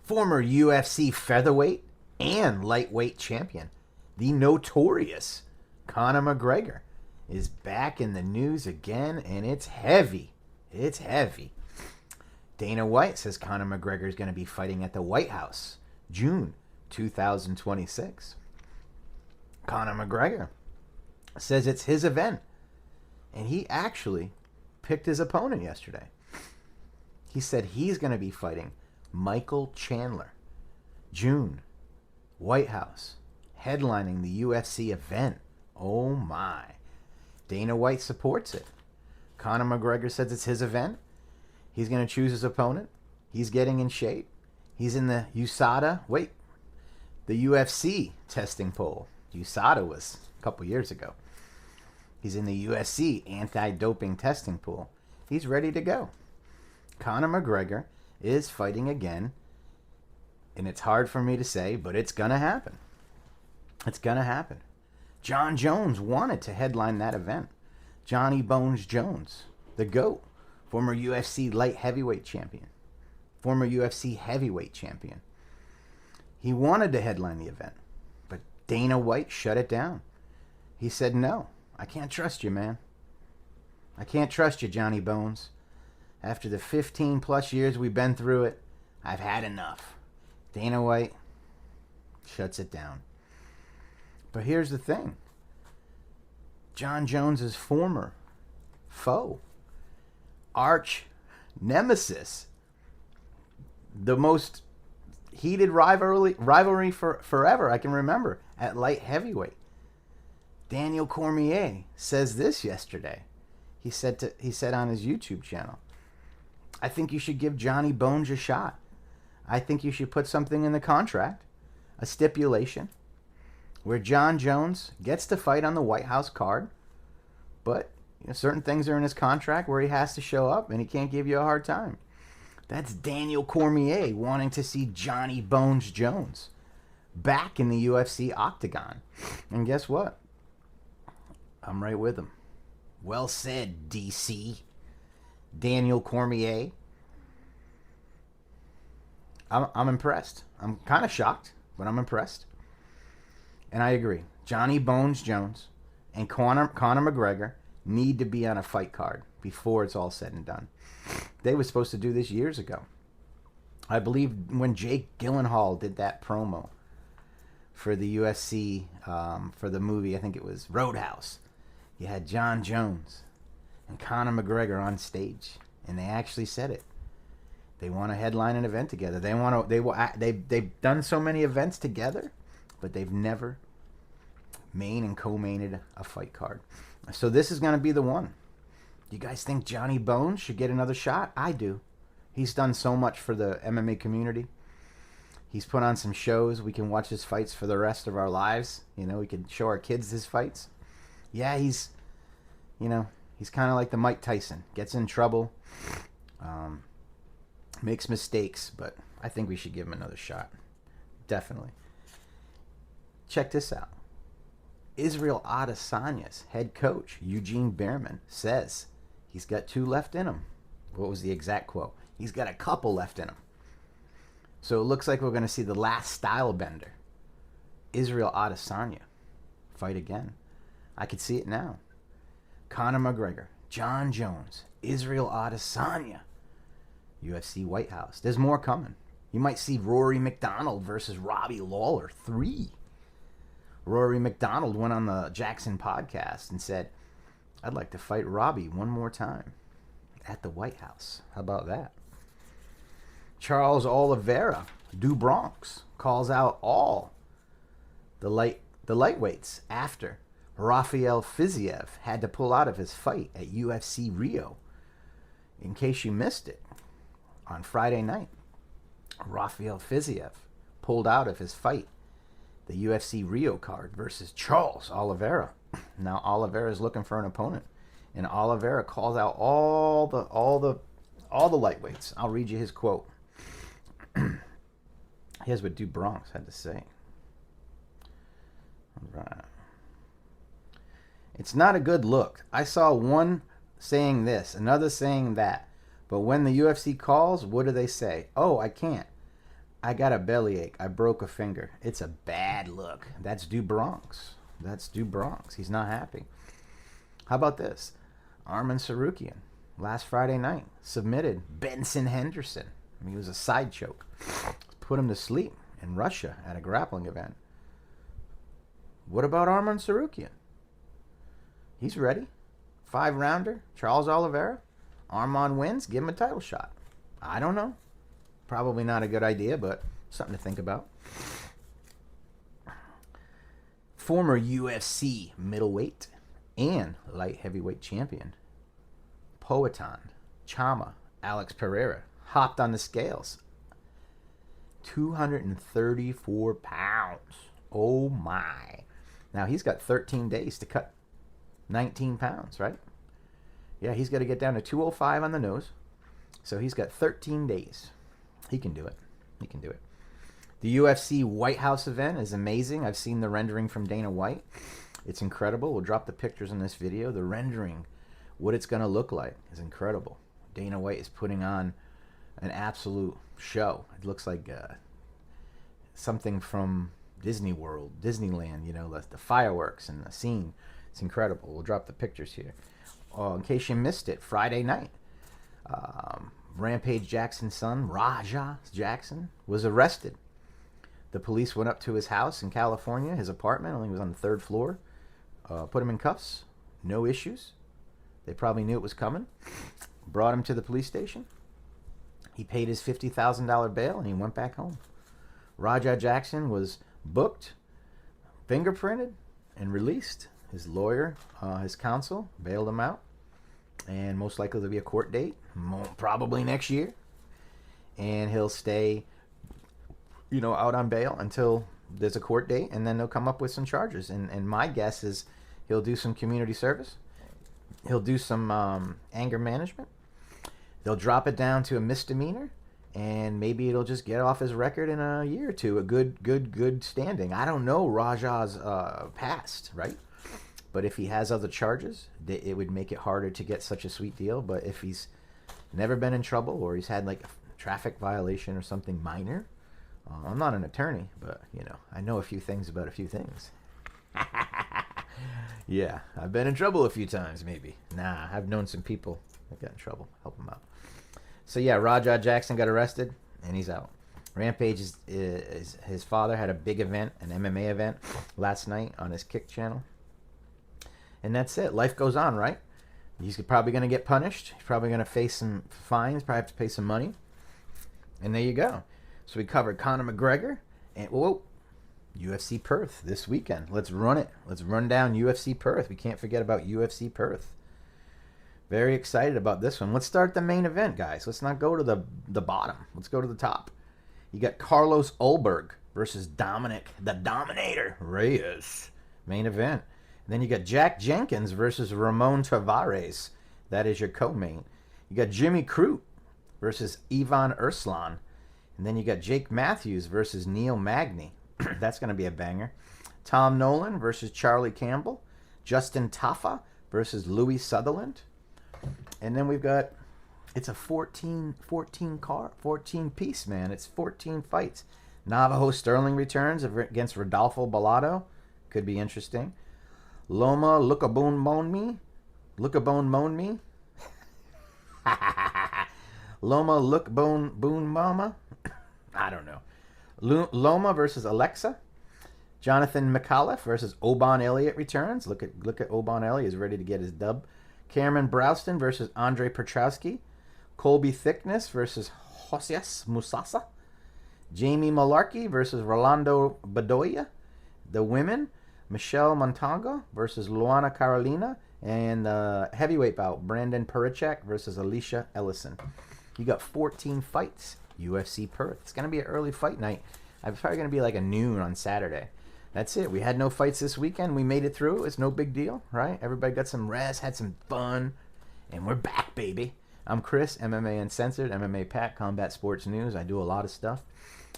Former UFC featherweight and lightweight champion, the notorious Conor McGregor, is back in the news again, and it's heavy. It's heavy. Dana White says Conor McGregor is going to be fighting at the White House, June 2026. Conor McGregor says it's his event, and he actually picked his opponent yesterday. He said he's going to be fighting Michael Chandler, June, White House, headlining the UFC event. Oh my. Dana White supports it. Conor McGregor says it's his event. He's going to choose his opponent. He's getting in shape. He's in the the UFC testing poll. USADA was a couple years ago. He's in the UFC anti-doping testing pool. He's ready to go. Conor McGregor is fighting again, and it's hard for me to say, but it's going to happen. It's going to happen. Jon Jones wanted to headline that event. Johnny Bones Jones, the GOAT, former UFC light heavyweight champion, former UFC heavyweight champion. He wanted to headline the event, but Dana White shut it down. He said, no, I can't trust you, man. I can't trust you, Johnny Bones. After the 15 plus years we've been through it, I've had enough. Dana White shuts it down. But here's the thing. Jon Jones' former foe, arch nemesis, the most heated rivalry for forever I can remember at light heavyweight, Daniel Cormier, says this yesterday. He said on his YouTube channel, I think you should give Johnny Bones a shot. I think you should put something in the contract, a stipulation, where Jon Jones gets to fight on the White House card, but certain things are in his contract where he has to show up and he can't give you a hard time. That's Daniel Cormier wanting to see Johnny Bones Jones back in the UFC octagon. And guess what? I'm right with him. Well said, DC. Daniel Cormier. I'm impressed. I'm kind of shocked, but I'm impressed. And I agree. Johnny Bones Jones and Conor McGregor need to be on a fight card before it's all said and done. They were supposed to do this years ago. I believe when Jake Gyllenhaal did that promo for the UFC, for the movie, I think it was Roadhouse, you had Jon Jones and Conor McGregor on stage, and they actually said it. They want to headline an event together. They've done so many events together, but they've never main and co-mained a fight card. So this is going to be the one. You guys think Johnny Bones should get another shot? I do. He's done so much for the MMA community. He's put on some shows. We can watch his fights for the rest of our lives. We can show our kids his fights. Yeah, he's kind of like the Mike Tyson. Gets in trouble, makes mistakes, but I think we should give him another shot. Definitely. Check this out. Israel Adesanya's head coach, Eugene Behrman, says he's got 2 left in him. What was the exact quote? He's got a couple left in him. So it looks like we're going to see the last style bender, Israel Adesanya, fight again. I could see it now. Conor McGregor, Jon Jones, Israel Adesanya, UFC White House. There's more coming. You might see Rory McDonald versus Robbie Lawler 3. Rory McDonald went on the Jackson podcast and said, I'd like to fight Robbie one more time at the White House. How about that? Charles Oliveira, Du Bronx, calls out all the lightweights after Rafael Fiziev had to pull out of his fight at UFC Rio. In case you missed it, on Friday night, Rafael Fiziev pulled out of his fight, the UFC Rio card versus Charles Oliveira. Now Oliveira is looking for an opponent, and Oliveira calls out all the lightweights. I'll read you his quote. Here's what Du Bronx had to say. All right. It's not a good look. I saw one saying this, another saying that. But when the UFC calls, what do they say? Oh, I can't. I got a bellyache. I broke a finger. It's a bad look. That's Du Bronx. That's Du Bronx. He's not happy. How about this? Arman Sarukian, last Friday night, submitted Benson Henderson. He was a side choke. Put him to sleep in Russia at a grappling event. What about Arman Sarukian? He's ready. 5-rounder, Charles Oliveira. Arman wins, give him a title shot. I don't know. Probably not a good idea, but something to think about. Former UFC middleweight and light heavyweight champion Poatan Chama Alex Pereira hopped on the scales. 234 pounds. Oh my. Now he's got 13 days to cut 19 pounds, right? Yeah, he's got to get down to 205 on the nose. So he's got 13 days. He can do it. He can do it. The UFC White House event is amazing. I've seen the rendering from Dana White. It's incredible. We'll drop the pictures in this video. The rendering, what it's going to look like, is incredible. Dana White is putting on an absolute show. It looks like something from Disney World, Disneyland, you know, the fireworks and the scene. It's incredible. We'll drop the pictures here. In case you missed it, Friday night, Rampage Jackson's son, Raja Jackson, was arrested. The police went up to his house in California, his apartment. I think it was on the 3rd floor. Put him in cuffs. No issues. They probably knew it was coming. Brought him to the police station. He paid his $50,000 bail and he went back home. Raja Jackson was booked, fingerprinted, and released. His lawyer, his counsel, bailed him out. And most likely there'll be a court date, probably next year. And he'll stay, you know, out on bail until there's a court date, and then they'll come up with some charges. And my guess is he'll do some community service. He'll do some anger management. They'll drop it down to a misdemeanor, and maybe it'll just get off his record in a year or two. A good standing. I don't know Raja's past, right? But if he has other charges, it would make it harder to get such a sweet deal. But if he's never been in trouble, or he's had like a traffic violation or something minor, I'm not an attorney, but you know, I know a few things about a few things. Yeah, I've been in trouble a few times, maybe. Nah, I've known some people that got in trouble. Help them out. So yeah, Raja Jackson got arrested, and he's out. Rampage is his father had a big event, an MMA event, last night on his Kick channel. And that's it. Life goes on, right? He's probably going to get punished. He's probably going to face some fines, probably have to pay some money. And there you go. So we covered Conor McGregor and UFC Perth this weekend. Let's run it. Let's run down UFC Perth. We can't forget about UFC Perth. Very excited about this one. Let's start the main event, guys. Let's not go to the bottom. Let's go to the top. You got Carlos Ulberg versus Dominic the Dominator Reyes. Main event. And then you got Jack Jenkins versus Ramon Tavares. That is your co-main. You got Jimmy Crute versus Ivan Erslan. And then you got Jake Matthews versus Neil Magny. That's going to be a banger. Tom Nolan versus Charlie Campbell. Justin Tafa versus Louis Sutherland. And then we've got, it's a 14 piece, man. It's 14 fights. Navajo Sterling returns against Rodolfo Bellato. Could be interesting. Loma Lookabone Moan Me. Loma Lookbone Mama. I don't know. Loma versus Alexa. Jonathan McAuliffe versus Oban Elliott returns. Look at Oban Elliott is ready to get his dub. Cameron Browston versus Andre Petrowski. Colby Thickness versus Josias Musasa. Jamie Malarkey versus Rolando Bedoya. The women, Michelle Montago versus Luana Carolina. And heavyweight bout, Brandon Perichak versus Alicia Ellison. You got 14 fights. UFC Perth. It's going to be an early fight night. It's probably going to be like a noon on Saturday. That's it. We had no fights this weekend. We made it through. It's no big deal, right? Everybody got some rest, had some fun, and we're back, baby. I'm Chris, MMA Uncensored, MMA Pat, Combat Sports News. I do a lot of stuff.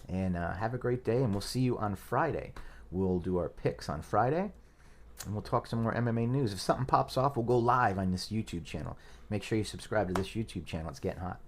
And have a great day, and we'll see you on Friday. We'll do our picks on Friday, and we'll talk some more MMA news. If something pops off, we'll go live on this YouTube channel. Make sure you subscribe to this YouTube channel. It's getting hot.